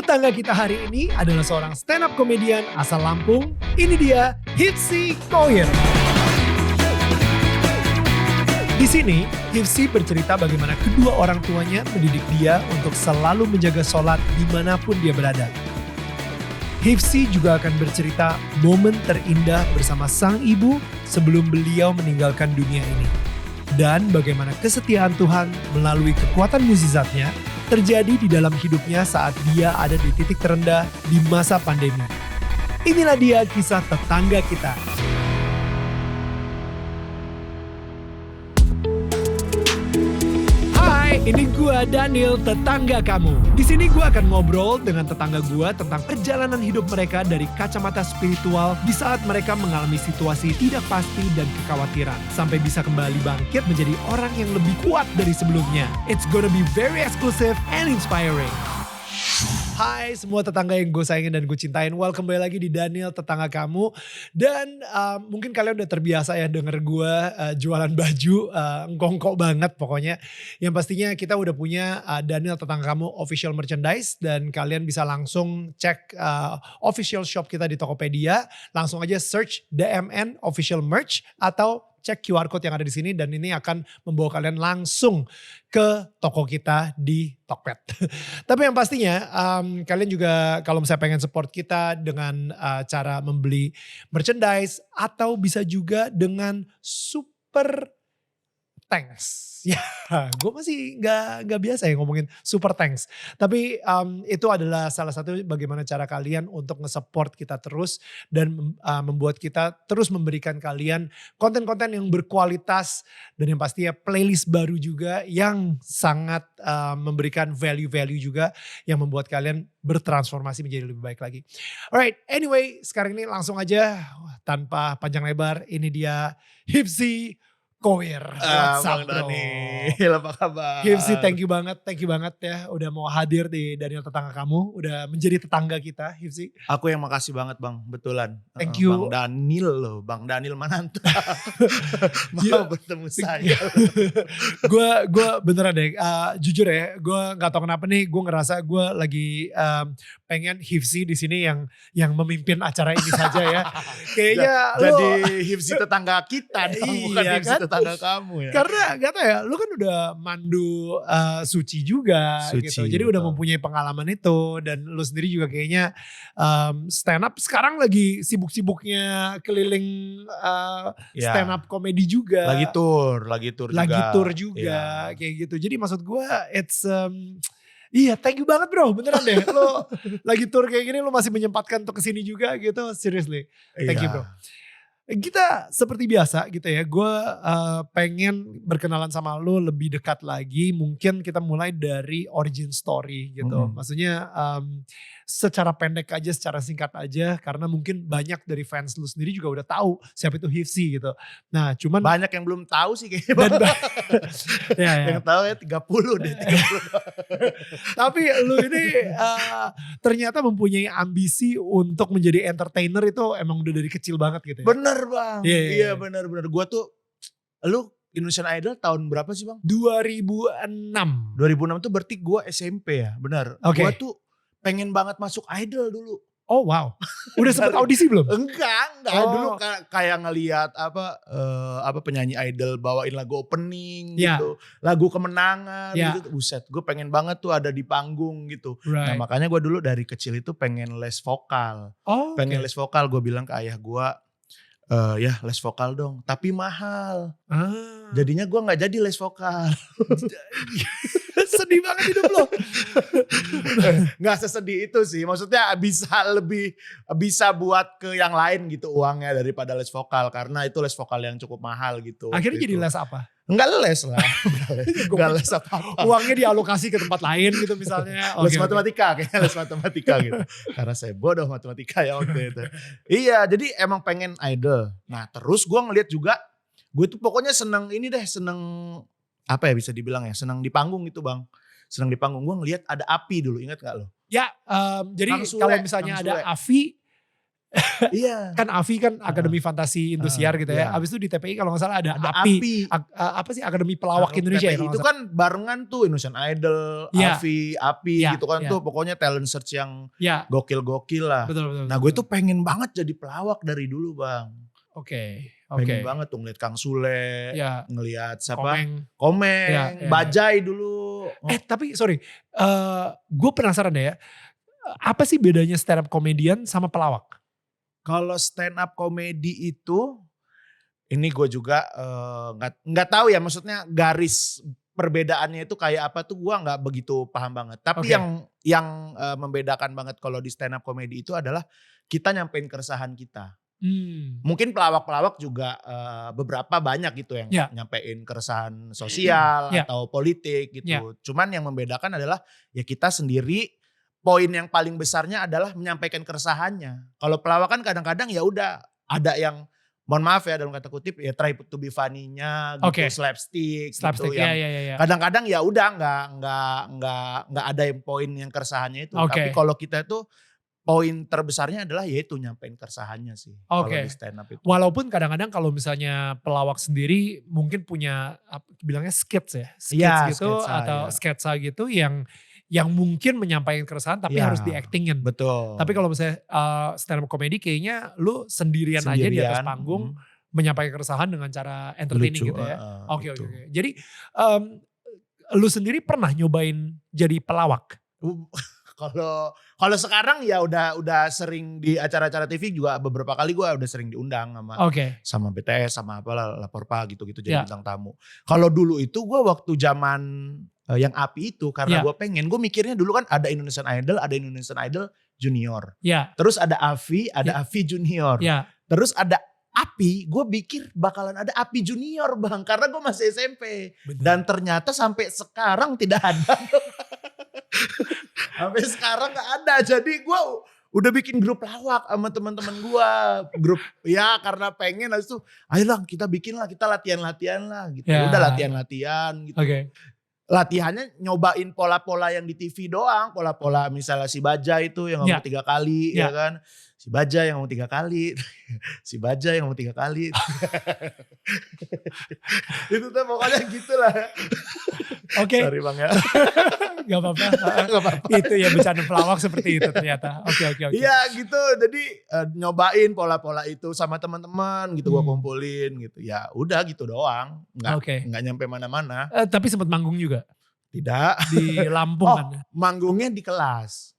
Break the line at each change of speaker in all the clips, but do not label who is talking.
Tetangga kita hari ini adalah seorang stand up komedian asal Lampung. Ini dia Hifzy Koir. Di sini, Hifzy bercerita bagaimana kedua orang tuanya mendidik dia untuk selalu menjaga sholat dimanapun dia berada. Hifzy juga akan bercerita momen terindah bersama sang ibu sebelum beliau meninggalkan dunia ini. Dan bagaimana kesetiaan Tuhan melalui kekuatan mukjizatnya terjadi di dalam hidupnya saat dia ada di titik terendah di masa pandemi. Inilah dia kisah tetangga kita. Hai, ini gua Daniel, tetangga kamu. Di sini gua akan ngobrol dengan tetangga gua tentang perjalanan hidup mereka dari kacamata spiritual di saat mereka mengalami situasi tidak pasti dan kekhawatiran sampai bisa kembali bangkit menjadi orang yang lebih kuat dari sebelumnya. It's gonna be very exclusive and inspiring. Hai semua tetangga yang gue sayangin dan gue cintain. Welcome kembali lagi di Daniel, tetangga kamu. Dan mungkin kalian udah terbiasa ya denger gue jualan baju. Ngkongkok banget pokoknya. Yang pastinya kita udah punya Daniel, tetangga kamu official merchandise. Dan kalian bisa langsung cek official shop kita di Tokopedia. Langsung aja search DMN official merch atau cek QR code yang ada di sini dan ini akan membawa kalian langsung ke toko kita di Tokped. Tapi yang pastinya kalian juga kalau misalnya pengen support kita dengan cara membeli merchandise atau bisa juga dengan super thanks. Ya, gue masih gak biasa ya ngomongin super thanks. Tapi itu adalah salah satu bagaimana cara kalian untuk nge-support kita terus. Dan membuat kita terus memberikan kalian konten-konten yang berkualitas. Dan yang pastinya playlist baru juga yang sangat memberikan value-value juga. Yang membuat kalian bertransformasi menjadi lebih baik lagi. Alright, anyway sekarang ini langsung aja tanpa panjang lebar. Ini dia Hifzy Koir.
What's up bro? Daniel, apa kabar?
Hifzy, thank you banget ya udah mau hadir di Daniel Tetangga Kamu, udah menjadi tetangga kita Hifzy.
Aku yang makasih banget bang, betulan.
Thank you.
Bang Daniel loh, Bang Daniel Mananta. Mau bertemu saya.
Gue beneran deh, jujur ya, gue nggak tahu kenapa nih, gue ngerasa gue lagi pengen Hifzy di sini yang memimpin acara ini saja ya. Kayaknya
jadi Hifzy tetangga kita dong, bukan
iya,
Hifzy
kan?
tetangga kamu ya.
Karena gak tau ya, lu kan udah mandu Suci juga gitu. Jadi udah mempunyai pengalaman itu. Dan lu sendiri juga kayaknya stand up sekarang lagi sibuk-sibuknya keliling stand up komedi juga.
Lagi tour juga.
Lagi tour juga kayak gitu. Jadi maksud gue it's... Iya, thank you banget bro, beneran deh. Lo lagi tour kayak gini, lo masih menyempatkan untuk kesini juga gitu, seriously. Thank you bro. Kita seperti biasa gitu ya, gue pengen berkenalan sama lo lebih dekat lagi. Mungkin kita mulai dari origin story gitu. Maksudnya secara pendek aja, secara singkat aja. Karena mungkin banyak dari fans lu sendiri juga udah tahu siapa itu Hifzy gitu. Nah cuman
banyak yang belum tahu sih kayaknya. Yang tahu ya 30 deh. 30.
Tapi lu ini ternyata mempunyai ambisi untuk menjadi entertainer itu emang udah dari kecil banget gitu ya.
Bener bang, iya bener. Gue tuh, lu Indonesian Idol tahun berapa sih bang?
2006.
2006 tuh berarti gue SMP ya, bener. Gue tuh pengen banget masuk Idol dulu.
Oh wow, udah sempet audisi belum?
Enggak. Dulu kayak ngeliat apa penyanyi Idol bawain lagu opening gitu, lagu kemenangan gitu. Buset, gue pengen banget tuh ada di panggung gitu. Nah makanya gue dulu dari kecil itu pengen les vokal. Les vokal, gue bilang ke ayah gue, ya les vokal dong, tapi mahal. Jadinya gue gak jadi les vokal.
Sedih banget hidup lo.
Gak sesedih itu sih, maksudnya bisa buat ke yang lain gitu uangnya daripada les vokal. Karena itu les vokal yang cukup mahal gitu.
Akhirnya jadi les apa?
Enggak les lah. Enggak les apa-apa.
Uangnya dialokasi ke tempat lain gitu misalnya.
Les matematika, kayaknya les matematika gitu. Karena saya bodoh matematika ya waktu itu. Iya, jadi emang pengen idol. Nah terus gue ngeliat juga, gue tuh pokoknya seneng apa ya bisa dibilang ya, seneng di panggung gitu bang. Seneng di panggung, gue ngeliat ada Api dulu, ingat gak lo?
Ya, jadi kalau misalnya ada Avi,
Iya.
Kan AFI kan Akademi Fantasi Indosiar gitu ya. Abis itu di TPI kalau gak salah ada API. Apa sih Akademi Pelawak Indonesia
TPI
ya.
Itu kan barengan tuh Indonesian Idol, API gitu kan tuh pokoknya talent search yang gokil-gokil lah.
Betul.
Nah gue tuh pengen banget jadi pelawak dari dulu Bang.
Oke.
Pengen banget tuh ngeliat Kang Sule, ngeliat siapa? Komeng,
Ya.
Bajai dulu.
Tapi sorry, gue penasaran deh ya. Apa sih bedanya stand up comedian sama pelawak?
Kalau stand up comedy itu, ini gue juga nggak tahu ya, maksudnya garis perbedaannya itu kayak apa tuh gue nggak begitu paham banget. Tapi yang membedakan banget kalau di stand up comedy itu adalah kita nyampein keresahan kita. Mungkin pelawak-pelawak juga beberapa banyak gitu yang nyampein keresahan sosial atau politik gitu. Cuman yang membedakan adalah ya kita sendiri. Poin yang paling besarnya adalah menyampaikan keresahannya. Kalau pelawak kan kadang-kadang ya udah ada yang mohon maaf ya dalam kata kutip ya try to be funny-nya gitu, slapstick gitu yang kadang-kadang ya udah nggak ada yang poin yang keresahannya itu. Tapi kalau kita tuh poin terbesarnya adalah yaitu nyampein keresahannya sih kalau di stand up itu.
Walaupun kadang-kadang kalau misalnya pelawak sendiri mungkin punya bilangnya skits gitu atau sketsa gitu yang mungkin menyampaikan keresahan tapi harus di-actingin.
Betul.
Tapi kalau misalnya stand up comedy kayaknya lu sendirian aja di atas panggung menyampaikan keresahan dengan cara entertaining gitu ya. Oke. Jadi lu sendiri pernah nyobain jadi pelawak?
Kalau sekarang ya udah sering di acara-acara TV juga beberapa kali gue udah sering diundang sama BTS sama apalah Lapor Pa gitu-gitu jadi bintang tamu. Kalau dulu itu gue waktu zaman yang API itu karena gue mikirnya dulu kan ada Indonesian Idol Junior. Terus ada AFI, ada AFI Junior. Terus ada API, gue pikir bakalan ada API Junior Bang karena gue masih SMP. Betul. Dan ternyata sampai sekarang tidak ada. Sampai sekarang gak ada. Jadi gue udah bikin grup lawak sama teman-teman gue. Grup karena pengen habis itu ayolah kita bikin lah, kita latihan-latihan lah gitu. Udah latihan-latihan gitu. Latihannya nyobain pola-pola yang di TV doang. Pola-pola misalnya si Baja itu yang ngomong 3 kali ya kan. Si Baja yang ngomong 3 kali. Si Baja yang ngomong 3 kali. Itu tuh pokoknya gitulah. Sorry Bang ya.
Gak apa-apa. Itu ya bercanda pelawak seperti itu ternyata. Oke.
Iya gitu. Jadi nyobain pola-pola itu sama teman-teman gitu gua kumpulin gitu. Ya udah gitu doang. Nggak nyampe mana-mana.
Tapi sempat manggung juga?
Tidak.
Di Lampung kan?
Manggungnya di kelas.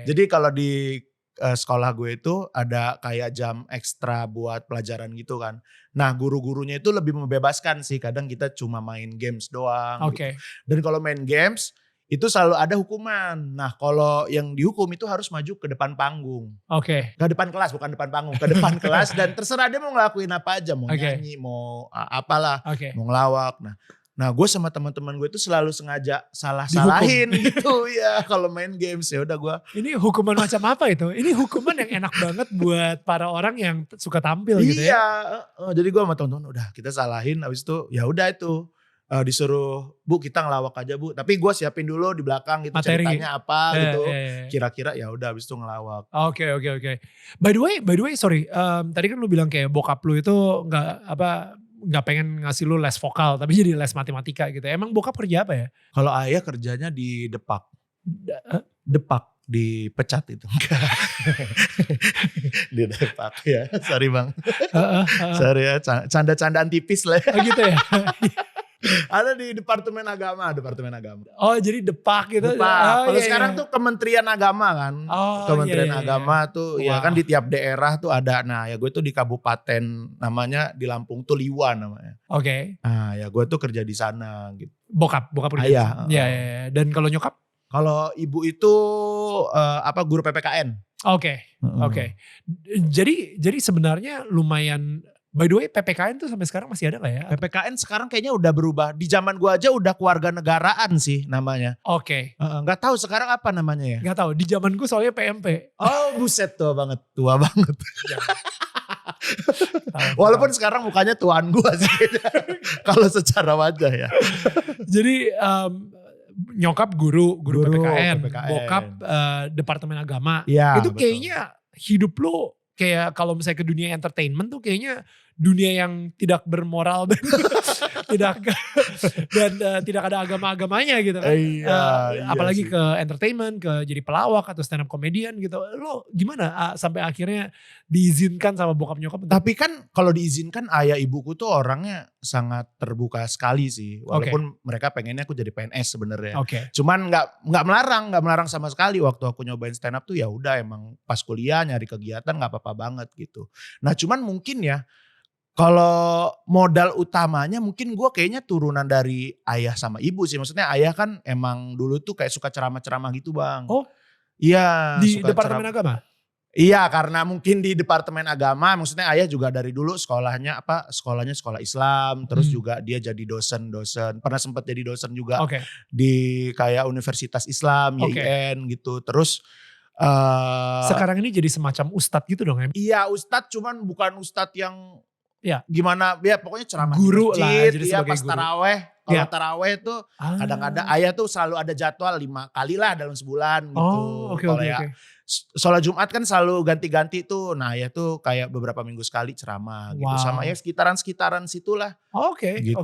Jadi kalau di sekolah gue itu ada kayak jam ekstra buat pelajaran gitu kan. Nah guru-gurunya itu lebih membebaskan sih. Kadang kita cuma main games doang. Gitu. Dan kalau main games itu selalu ada hukuman. Nah kalau yang dihukum itu harus maju ke depan panggung. Ke depan kelas, bukan depan panggung. Ke depan kelas dan terserah dia mau ngelakuin apa aja. Mau nyanyi, mau apalah, mau ngelawak. Nah gue sama teman-teman gue itu selalu sengaja salahin gitu ya kalau main games ya udah gue.
Ini hukuman macam apa itu? Ini hukuman yang enak banget buat para orang yang suka tampil gitu ya.
Jadi gue sama teman-teman udah kita salahin habis itu ya udah itu disuruh Bu kita ngelawak aja Bu. Tapi gue siapin dulu di belakang gitu materi. Ceritanya apa gitu. Kira-kira ya udah habis itu ngelawak.
Oke. By the way sorry. Tadi kan lu bilang kayak bokap lu itu nggak pengen ngasih lu les vokal tapi jadi les matematika gitu. Emang bokap kerja apa ya?
Kalau ayah kerjanya di Depak. Depak dipecat itu. Di Depak ya. Sorry Bang. Sorry ya canda-candaan tipis lah ya.
Gitu ya.
Ada di Departemen Agama.
Oh jadi Depak gitu.
Kalau sekarang tuh Kementerian Agama kan. Kementerian Agama tuh ya kan di tiap daerah tuh ada. Nah ya gue tuh di kabupaten namanya di Lampung tuh Liwan namanya. Nah ya gue tuh kerja di sana gitu. Bokap
kerja. Iya. Dan kalau nyokap?
Kalau ibu itu guru PPKN.
Oke. Jadi sebenarnya lumayan. By the way PPKN tuh sampai sekarang masih ada gak ya?
PPKN sekarang kayaknya udah berubah. Di zaman gua aja udah kewarganegaraan sih namanya. Gak tahu sekarang apa namanya ya?
Gak tahu. Di zaman gua soalnya PMP.
Oh buset tua banget. Walaupun sekarang mukanya tuan gua sih. Kalau secara wajah ya.
Jadi nyokap guru PPKN. Bokap Departemen Agama.
Ya,
itu kayaknya hidup lu kayak kalau misalnya ke dunia entertainment tuh kayaknya dunia yang tidak bermoral dan tidak ada agama-agamanya gitu kan. Apalagi ke entertainment, ke jadi pelawak atau stand up comedian gitu. Lo gimana sampai akhirnya diizinkan sama bokap nyokap?
Tapi kan kalau diizinkan, ayah ibuku tuh orangnya sangat terbuka sekali sih. Walaupun mereka pengennya aku jadi PNS sebenarnya. Cuman nggak melarang sama sekali. Waktu aku nyobain stand up tuh ya udah, emang pas kuliah nyari kegiatan nggak apa-apa banget gitu. Nah cuman mungkin ya, kalau modal utamanya mungkin gue kayaknya turunan dari ayah sama ibu sih. Maksudnya ayah kan emang dulu tuh kayak suka ceramah-ceramah gitu bang.
Oh
iya.
Di departemen agama?
Iya, karena mungkin di departemen agama. Maksudnya ayah juga dari dulu sekolahnya sekolah Islam. Terus juga dia jadi dosen. Pernah sempat jadi dosen juga di kayak Universitas Islam, YIN gitu. Terus
sekarang ini jadi semacam ustadz gitu dong ya?
Iya ustadz, cuman bukan ustadz yang gimana ya, pokoknya ceramah
guru
di
masjid,
lah, ya pas taraweh. Kalau taraweh tuh kadang-kadang ayah tuh selalu ada jadwal 5 kali lah dalam sebulan gitu. Kalau sholat Jumat kan selalu ganti-ganti tuh. Nah ayah tuh kayak beberapa minggu sekali ceramah gitu. Sama ya sekitaran situlah. Gitu.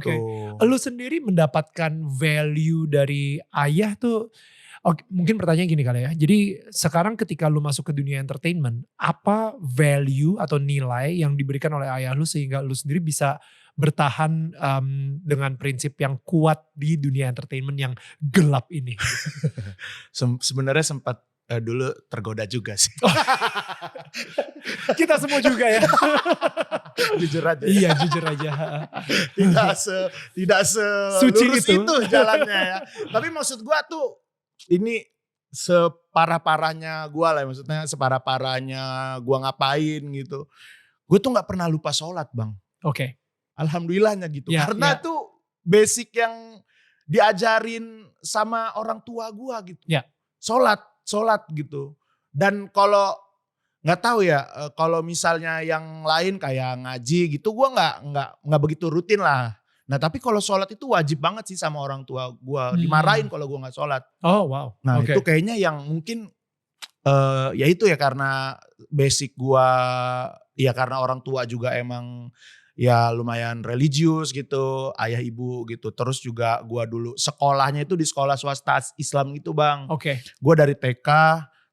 Lu sendiri mendapatkan value dari ayah tuh, mungkin pertanyaan gini kali ya. Jadi sekarang ketika lu masuk ke dunia entertainment, apa value atau nilai yang diberikan oleh ayah lu sehingga lu sendiri bisa bertahan dengan prinsip yang kuat di dunia entertainment yang gelap ini?
Sebenarnya sempat dulu tergoda juga sih.
Kita semua juga ya.
Jujur aja.
Iya jujur aja.
Tidak
suci
lurus itu jalannya ya. Tapi maksud gua tuh, ini separah-parahnya gue lah, maksudnya separah-parahnya gue ngapain gitu. Gue tuh gak pernah lupa sholat bang. Alhamdulillahnya gitu. Karena tuh basic yang diajarin sama orang tua gue gitu. Sholat gitu. Dan kalau gak tahu ya, kalau misalnya yang lain kayak ngaji gitu, gue gak begitu rutin lah. Nah tapi kalau sholat itu wajib banget sih sama orang tua gue. Dimarahin kalau gue gak sholat. Nah itu kayaknya yang mungkin ya itu ya, karena basic gue ya, karena orang tua juga emang ya lumayan religius gitu, ayah ibu gitu. Terus juga gue dulu sekolahnya itu di sekolah swasta Islam gitu bang. Gue dari TK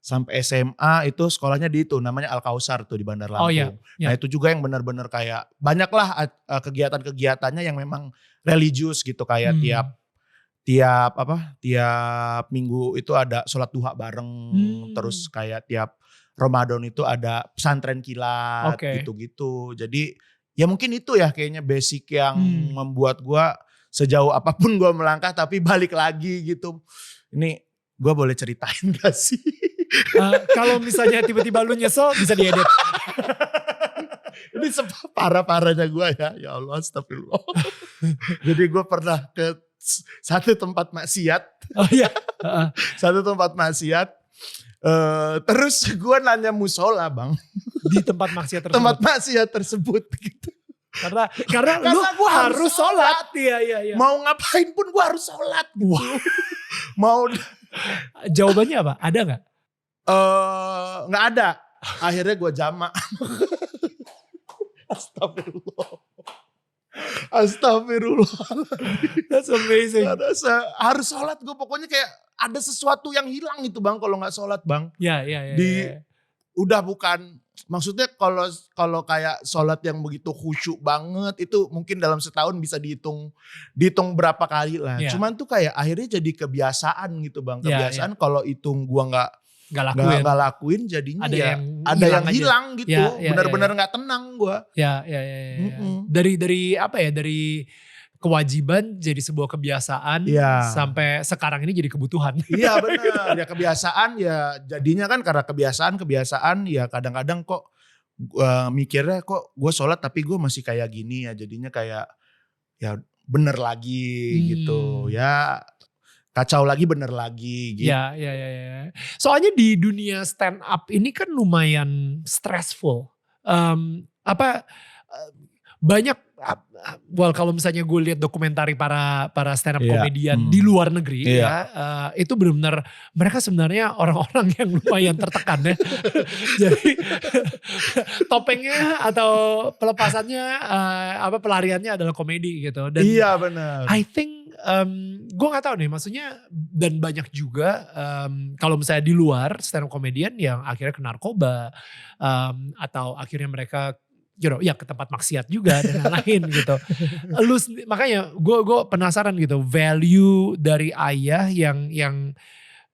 sampai SMA itu sekolahnya di itu namanya Al-Kausar tuh di Bandar Lampung. Nah itu juga yang benar-benar kayak banyaklah kegiatan-kegiatannya yang memang religius gitu, kayak tiap minggu itu ada sholat duha bareng. Terus kayak tiap Ramadan itu ada pesantren kilat gitu-gitu. Jadi ya mungkin itu ya kayaknya basic yang membuat gue sejauh apapun gue melangkah tapi balik lagi gitu. Ini gue boleh ceritain gak sih?
Kalau misalnya tiba-tiba lu nyesel bisa diedit.
Ini separah-parahnya gue ya Allah astagfirullah. Jadi gue pernah ke satu tempat maksiat. Satu tempat maksiat. Terus gue nanya musola bang.
Di tempat maksiat tersebut.
Tempat maksiat tersebut gitu.
Karena lu gue harus sholat. Iya.
Mau ngapain pun gue harus sholat. Mau
jawabannya apa? Ada gak?
Nggak ada. Akhirnya gue jamak. Astagfirullah.
That's amazing.
Harus sholat gue, pokoknya kayak ada sesuatu yang hilang itu bang kalau nggak sholat bang.
Iya.
Udah bukan, maksudnya kalau kayak sholat yang begitu khusyuk banget itu mungkin dalam setahun bisa dihitung berapa kali lah. Cuman tuh kayak akhirnya jadi kebiasaan gitu bang. Kebiasaan kalau hitung gue nggak lakuin jadinya ada yang hilang gitu. Benar-benar nggak tenang gue.
Dari apa ya, dari kewajiban jadi sebuah kebiasaan sampai sekarang ini jadi kebutuhan.
Iya benar, ya kebiasaan ya jadinya kan karena kebiasaan ya kadang-kadang kok mikirnya kok gue sholat tapi gue masih kayak gini ya, jadinya kayak ya bener lagi gitu ya. Kacau lagi bener lagi gitu.
Ya. Soalnya di dunia stand up ini kan lumayan stressful. banyak, kalau misalnya gue lihat dokumentari para stand up komedian di luar negeri itu benar-benar mereka sebenarnya orang-orang yang lumayan tertekan ya. Jadi topengnya atau pelepasannya pelariannya adalah komedi gitu. Dan
iya benar.
I think gue gak tahu nih, maksudnya dan banyak juga kalau misalnya di luar stand up komedian yang akhirnya ke narkoba atau akhirnya mereka ke tempat maksiat juga dan lain-lain gitu. Makanya gue penasaran gitu, value dari Ayah yang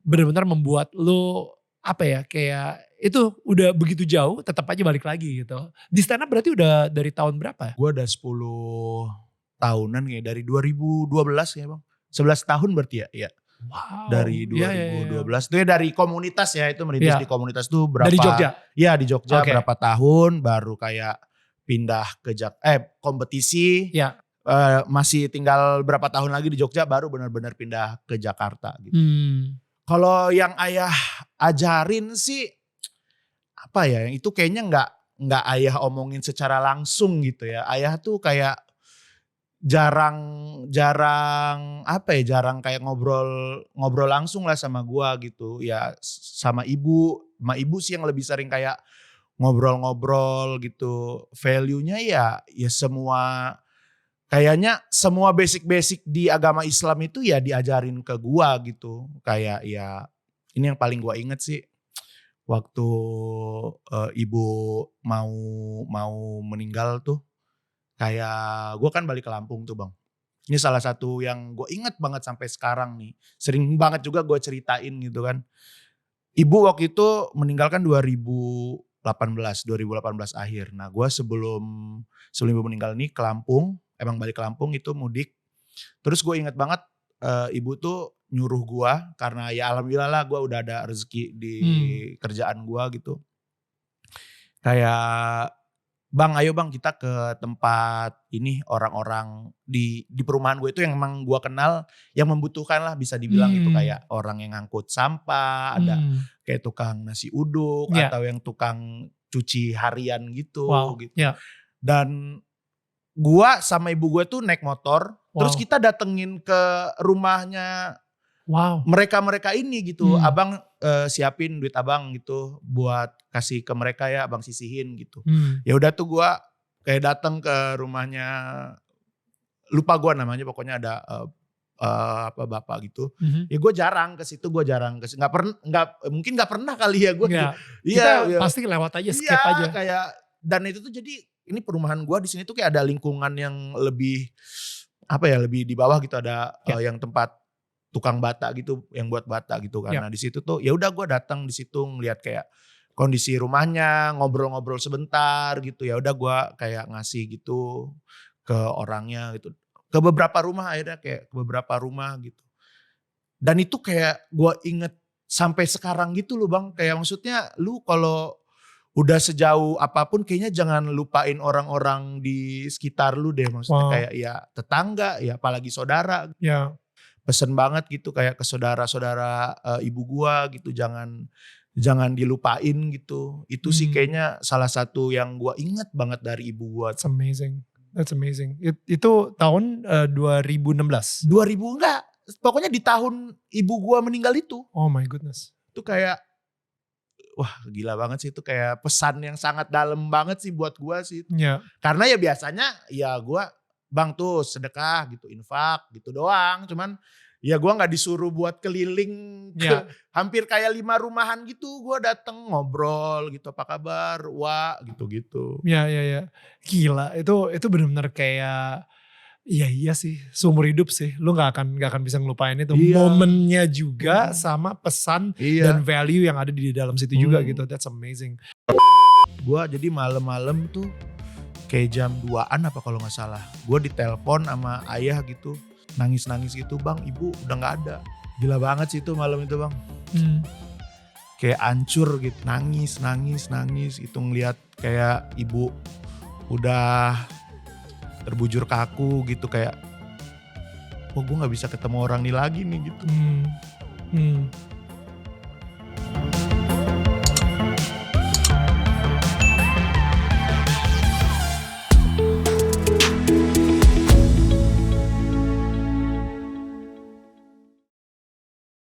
benar-benar membuat lu kayak itu udah begitu jauh tetap aja balik lagi gitu. Di stand up berarti udah dari tahun berapa?
Gue udah 10 tahunan kayak dari 2012 ya Bang. 11 tahun berarti ya. Iya.
Wow.
Dari 2012. Itu ya dari komunitas ya, itu merintis di komunitas tuh berapa.
Dari Jogja?
Iya di Jogja berapa tahun baru kayak pindah ke kompetisi.
Ya.
Masih tinggal berapa tahun lagi di Jogja baru benar-benar pindah ke Jakarta gitu. Kalau yang Ayah ajarin sih itu kayaknya nggak Ayah omongin secara langsung gitu ya. Ayah tuh kayak jarang kayak ngobrol langsung lah sama gua gitu. Ya sama ibu sih yang lebih sering kayak ngobrol-ngobrol gitu. Value-nya ya semua, kayaknya semua basic-basic di agama Islam itu ya diajarin ke gua gitu. Kayak ya ini yang paling gua inget sih. Waktu ibu mau meninggal tuh, kayak gua kan balik ke Lampung tuh Bang. Ini salah satu yang gua inget banget sampai sekarang nih. Sering banget juga gua ceritain gitu kan. Ibu waktu itu meninggal kan 2018 akhir. Nah gue sebelum ibu meninggal nih ke Lampung, emang balik ke Lampung itu mudik. Terus gue inget banget ibu tuh nyuruh gue, karena ya alhamdulillah lah gue udah ada rezeki di kerjaan gue gitu. Kayak Bang ayo Bang kita ke tempat ini, orang-orang di perumahan gue itu yang emang gue kenal yang membutuhkan lah, bisa dibilang itu kayak orang yang ngangkut sampah, ada kayak tukang nasi uduk atau yang tukang cuci harian gitu. Gitu. Dan gue sama ibu gue tuh naik motor, terus kita datengin ke rumahnya mereka ini gitu. Abang siapin duit abang gitu buat kasih ke mereka ya, abang sisihin gitu. Ya udah tuh gue kayak datang ke rumahnya, lupa gue namanya, pokoknya ada bapak gitu. Ya gue jarang ke situ, mungkin nggak pernah kali ya gue.
Kita pasti lewat aja, skip aja.
Kayak, dan itu tuh jadi ini perumahan gue di sini tuh kayak ada lingkungan yang lebih lebih di bawah gitu, ada yang tempat tukang bata gitu, yang buat bata gitu kan. Nah di situ tuh ya udah gue datang di situ ngeliat kayak kondisi rumahnya, ngobrol-ngobrol sebentar gitu. Ya udah gue kayak ngasih gitu ke orangnya gitu. Ke beberapa rumah, akhirnya kayak ke beberapa rumah gitu. Dan itu kayak gue inget sampai sekarang gitu loh Bang. Kayak maksudnya lu kalau udah sejauh apapun kayaknya jangan lupain orang-orang di sekitar lu deh. Maksudnya kayak ya tetangga, ya apalagi saudara. Pesen banget gitu kayak ke saudara-saudara ibu gua gitu, jangan dilupain gitu. Itu sih kayaknya salah satu yang gua inget banget dari ibu gua.
That's amazing. Itu tahun 2016?
2000 enggak. Pokoknya di tahun ibu gua meninggal itu.
Oh my goodness.
Itu kayak wah gila banget sih, itu kayak pesan yang sangat dalam banget sih buat gua sih. Karena ya biasanya ya gua Bang tuh sedekah gitu, infak gitu doang. Cuman ya gue gak disuruh buat keliling ke hampir kayak 5 rumahan gitu. Gue dateng ngobrol gitu, apa kabar, wah gitu-gitu.
Ya. Gila, itu benar-benar kayak iya sih, seumur hidup sih. Lu gak akan bisa ngelupain itu. Momennya juga sama pesan dan value yang ada di dalam situ juga gitu. That's amazing.
Gue jadi malam-malam tuh kayak jam 2-an apa kalau gak salah. Gue ditelepon sama ayah gitu. Nangis-nangis gitu, Bang ibu udah gak ada. Gila banget sih itu malam itu Bang. Kayak hancur gitu. Nangis. Itu ngeliat kayak ibu udah terbujur kaku gitu. Kayak gue gak bisa ketemu orang ini lagi nih gitu.